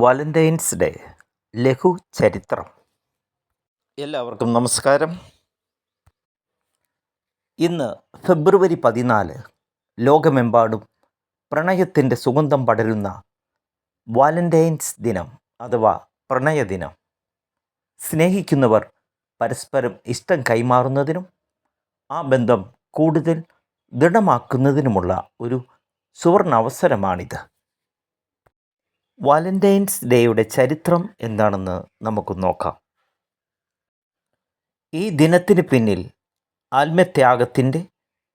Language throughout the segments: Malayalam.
വാലന്റൈൻസ് ഡേ ലഘു ചരിത്രം. എല്ലാവർക്കും നമസ്കാരം. ഇന്ന് ഫെബ്രുവരി 14 ലോകമെമ്പാടും പ്രണയത്തിൻ്റെ സുഗന്ധം പടരുന്ന വാലന്റൈൻസ് ദിനം അഥവാ പ്രണയദിനം. സ്നേഹിക്കുന്നവർ പരസ്പരം ഇഷ്ടം കൈമാറുന്നതിനും ആ ബന്ധം കൂടുതൽ ദൃഢമാക്കുന്നതിനുമുള്ള ഒരു സുവർണ അവസരമാണിത്. വാലന്റൈൻസ് ഡേയുടെ ചരിത്രം എന്താണെന്ന് നമുക്ക് നോക്കാം. ഈ ദിനത്തിന് പിന്നിൽ ആത്മത്യാഗത്തിൻ്റെ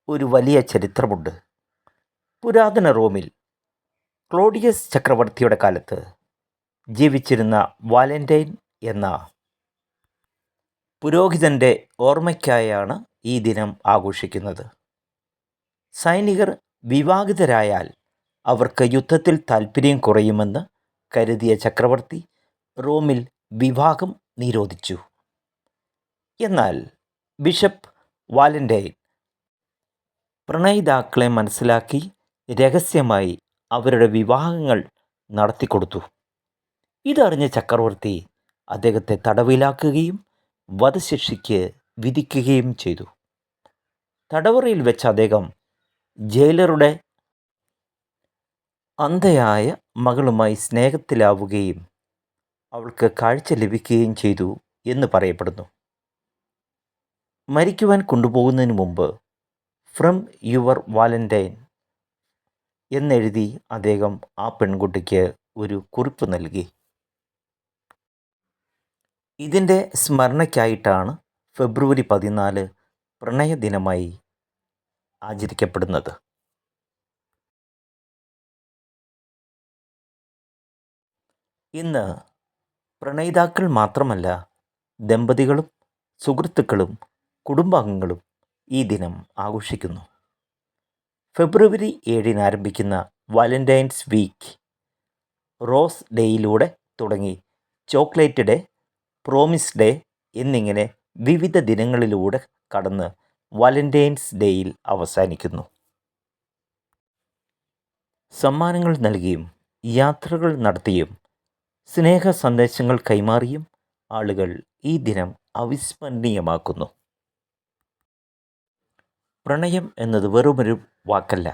ഒരു വലിയ ചരിത്രമുണ്ട്. പുരാതന റോമിൽ ക്ലോഡിയസ് ചക്രവർത്തിയുടെ കാലത്ത് ജീവിച്ചിരുന്ന വാലന്റൈൻ എന്ന പുരോഹിതൻ്റെ ഓർമ്മയ്ക്കായാണ് ഈ ദിനം ആഘോഷിക്കുന്നത്. സൈനികർ വിവാഹിതരായാൽ അവർക്ക് യുദ്ധത്തിൽ താൽപ്പര്യം കുറയുമെന്ന് കരുതിയ ചക്രവർത്തി റോമിൽ വിവാഹം നിരോധിച്ചു. എന്നാൽ ബിഷപ്പ് വാലന്റൈൻ പ്രണയിതാക്കളെ മനസ്സിലാക്കി രഹസ്യമായി അവരുടെ വിവാഹങ്ങൾ നടത്തിക്കൊടുത്തു. ഇതറിഞ്ഞ ചക്രവർത്തി അദ്ദേഹത്തെ തടവിലാക്കുകയും വധശിക്ഷയ്ക്ക് വിധിക്കുകയും ചെയ്തു. തടവറയിൽ വെച്ച് അദ്ദേഹം ജയിലറുടെ അന്ധയായ മകളുമായി സ്നേഹത്തിലാവുകയും അവൾക്ക് കാഴ്ച ലഭിക്കുകയും ചെയ്തു എന്ന് പറയപ്പെടുന്നു. മരിക്കുവാൻ കൊണ്ടുപോകുന്നതിന് മുമ്പ് ഫ്രം യുവർ വാലന്റൈൻ എന്നെഴുതി അദ്ദേഹം ആ പെൺകുട്ടിക്ക് ഒരു കുറിപ്പ് നൽകി. ഇതിൻ്റെ സ്മരണയ്ക്കായിട്ടാണ് ഫെബ്രുവരി 14 പ്രണയ ദിനമായി ആചരിക്കപ്പെടുന്നത്. ഇന്ന് പ്രണയിതാക്കൾ മാത്രമല്ല, ദമ്പതികളും സുഹൃത്തുക്കളും കുടുംബാംഗങ്ങളും ഈ ദിനം ആഘോഷിക്കുന്നു. ഫെബ്രുവരി 7 ആരംഭിക്കുന്ന വാലന്റൈൻസ് വീക്ക് റോസ് ഡേയിലൂടെ തുടങ്ങി ചോക്ലേറ്റ് ഡേ, പ്രോമിസ് ഡേ എന്നിങ്ങനെ വിവിധ ദിനങ്ങളിലൂടെ കടന്ന് വാലന്റൈൻസ് ഡേയിൽ അവസാനിക്കുന്നു. സമ്മാനങ്ങൾ നൽകിയും യാത്രകൾ നടത്തിയും സ്നേഹ സന്ദേശങ്ങൾ കൈമാറിയും ആളുകൾ ഈ ദിനം അവിസ്മരണീയമാക്കുന്നു. പ്രണയം എന്നത് വെറുമൊരു വാക്കല്ല,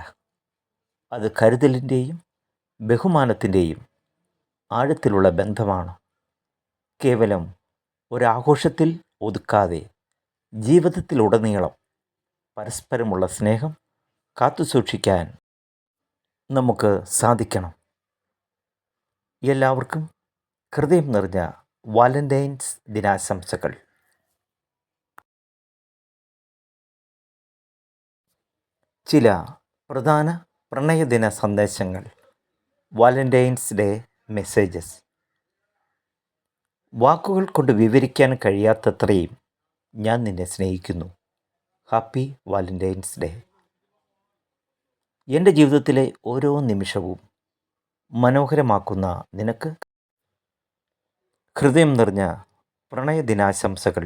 അത് കരുതലിൻ്റെയും ബഹുമാനത്തിൻ്റെയും ആഴത്തിലുള്ള ബന്ധമാണ്. കേവലം ഒരാഘോഷത്തിൽ ഒതുക്കാതെ ജീവിതത്തിലുടനീളം പരസ്പരമുള്ള സ്നേഹം കാത്തുസൂക്ഷിക്കാൻ നമുക്ക് സാധിക്കണം. എല്ലാവർക്കും ഹൃദയം നിറഞ്ഞ വാലന്റൈൻസ് ദിനാശംസകൾ. ചില പ്രധാന പ്രണയദിന സന്ദേശങ്ങൾ. Valentine's day messages. വാക്കുകൾ കൊണ്ട് വിവരിക്കാൻ കഴിയാത്തത്രയും ഞാൻ നിന്നെ സ്നേഹിക്കുന്നു. Happy Valentine's day. എൻ്റെ ജീവിതത്തിലെ ഓരോ നിമിഷവും മനോഹരമാക്കുന്ന നിനക്ക് ഹൃദയം നിറഞ്ഞ പ്രണയദിനാശംസകൾ.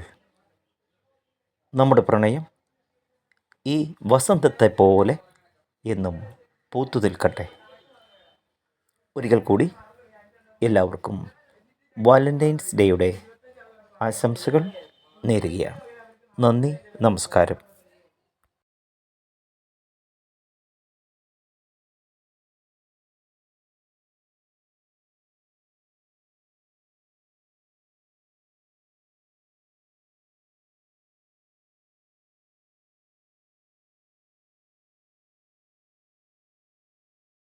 നമ്മുടെ പ്രണയം ഈ വസന്തത്തെ പോലെ എന്നും പൂത്തു നിൽക്കട്ടെ. ഒരിക്കൽ കൂടി എല്ലാവർക്കും വാലന്റൈൻസ് ഡേയുടെ ആശംസകൾ നേരുകയാണ്. നന്ദി, നമസ്കാരം.